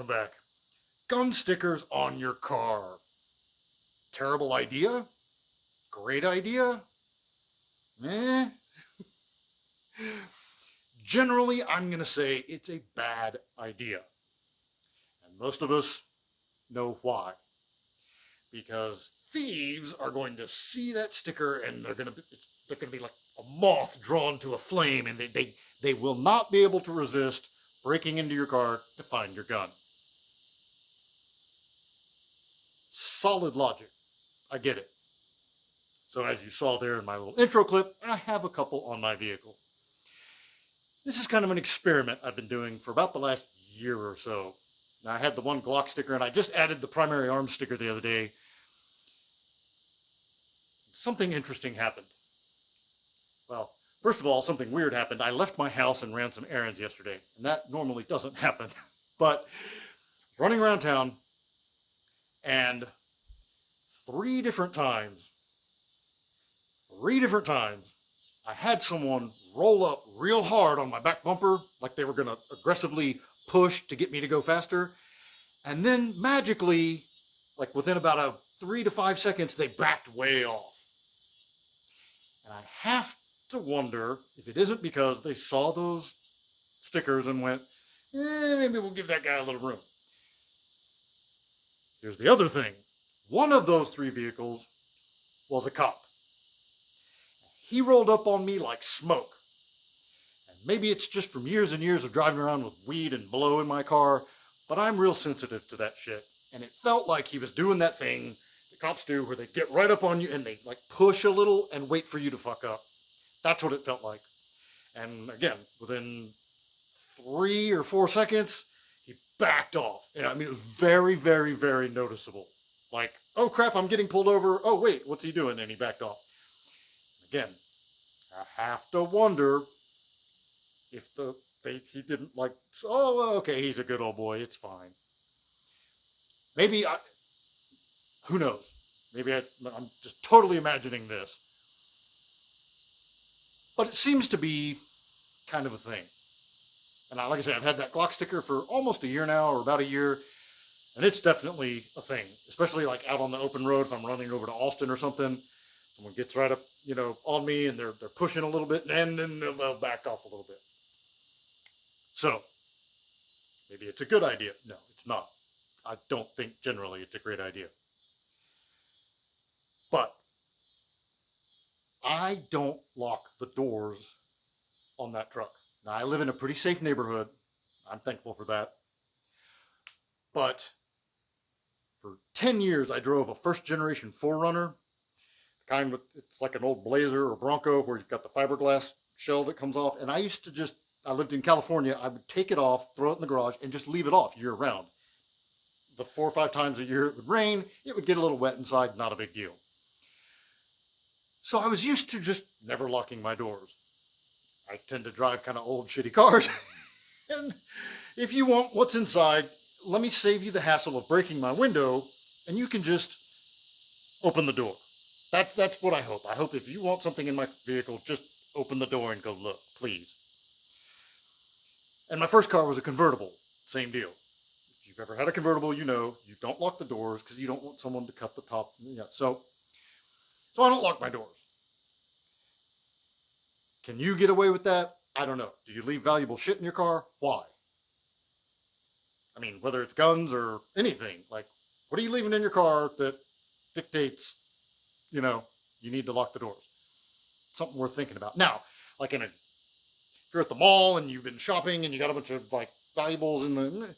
welcome back. Gun stickers on your car. Terrible idea? Great idea? Eh? Generally, I'm going to say it's a bad idea. And most of us know why. Because thieves are going to see that sticker and they're going to be like a moth drawn to a flame, and they will not be able to resist breaking into your car to find your gun. Solid logic. I get it. So as you saw there in my little intro clip, I have a couple on my vehicle. This is kind of an experiment I've been doing for about the last year or so. Now, I had the one Glock sticker, and I just added the primary arms sticker the other day. Something interesting happened. Well, first of all, something weird happened. I left my house and ran some errands yesterday, and that normally doesn't happen. But I was running around town, and three different times, I had someone roll up real hard on my back bumper, like they were going to aggressively push to get me to go faster. And then magically, like within about 3 to 5 seconds, they backed way off. And I have to wonder if it isn't because they saw those stickers and went, maybe we'll give that guy a little room. Here's the other thing. One of those three vehicles was a cop. He rolled up on me like smoke. And maybe it's just from years and years of driving around with weed and blow in my car, but I'm real sensitive to that shit. And it felt like he was doing that thing the cops do where they get right up on you and they like push a little and wait for you to fuck up. That's what it felt like. And again, within 3 or 4 seconds, he backed off. And I mean, it was very, very, very noticeable. Like, oh crap, I'm getting pulled over. Oh wait, what's he doing? And he backed off. Again, I have to wonder if he didn't like, oh, okay, he's a good old boy, it's fine. Who knows? Maybe I'm just totally imagining this. But it seems to be kind of a thing. And like I said, I've had that Glock sticker for almost a year now, or about a year, and it's definitely a thing. Especially like out on the open road, if I'm running over to Austin or something, someone gets right up, on me, and they're pushing a little bit, and then they'll back off a little bit. So, maybe it's a good idea. No, it's not. I don't think generally it's a great idea. But I don't lock the doors on that truck. Now, I live in a pretty safe neighborhood. I'm thankful for that. But for 10 years, I drove a first generation 4Runner. The kind with, it's like an old Blazer or Bronco where you've got the fiberglass shell that comes off. And I lived in California. I would take it off, throw it in the garage, and just leave it off year round. The 4 or 5 times a year it would rain, it would get a little wet inside, not a big deal. So I was used to just never locking my doors. I tend to drive kind of old, shitty cars. And if you want what's inside, let me save you the hassle of breaking my window, and you can just open the door. That's what I hope. I hope if you want something in my vehicle, just open the door and go look, please. And my first car was a convertible. Same deal. If you've ever had a convertible, you don't lock the doors because you don't want someone to cut the top. Yeah, so I don't lock my doors. Can you get away with that? I don't know. Do you leave valuable shit in your car? Why? I mean, whether it's guns or anything, like, what are you leaving in your car that dictates, you need to lock the doors? Something worth thinking about. Now, like if you're at the mall and you've been shopping and you got a bunch of like valuables you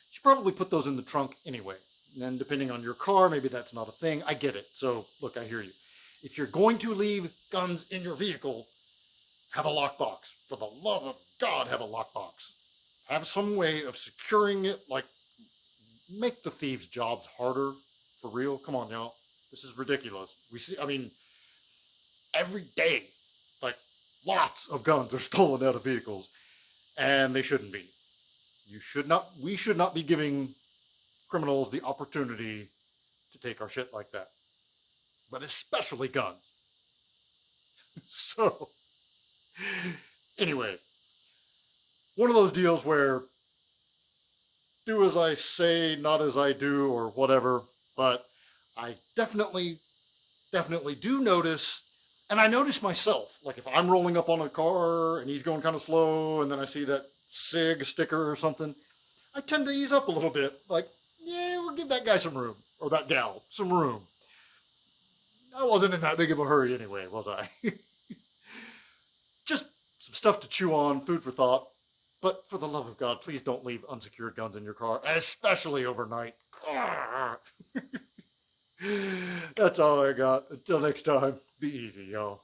should probably put those in the trunk anyway. And depending on your car, maybe that's not a thing. I get it. So look, I hear you. If you're going to leave guns in your vehicle, have a lockbox. For the love of God, have a lockbox. Have some way of securing it, like make the thieves' jobs harder, for real. Come on, y'all. This is ridiculous. Every day, like lots of guns are stolen out of vehicles, and they shouldn't be. We should not be giving criminals the opportunity to take our shit like that. But especially guns. So, anyway, one of those deals where do as I say, not as I do, or whatever. But I definitely do notice, and I notice myself, like if I'm rolling up on a car and he's going kind of slow, and then I see that SIG sticker or something, I tend to ease up a little bit. Like, yeah, we'll give that guy some room, or that gal some room. I wasn't in that big of a hurry anyway, was I? Just some stuff to chew on, food for thought. But for the love of God, please don't leave unsecured guns in your car, especially overnight. That's all I got. Until next time, be easy, y'all.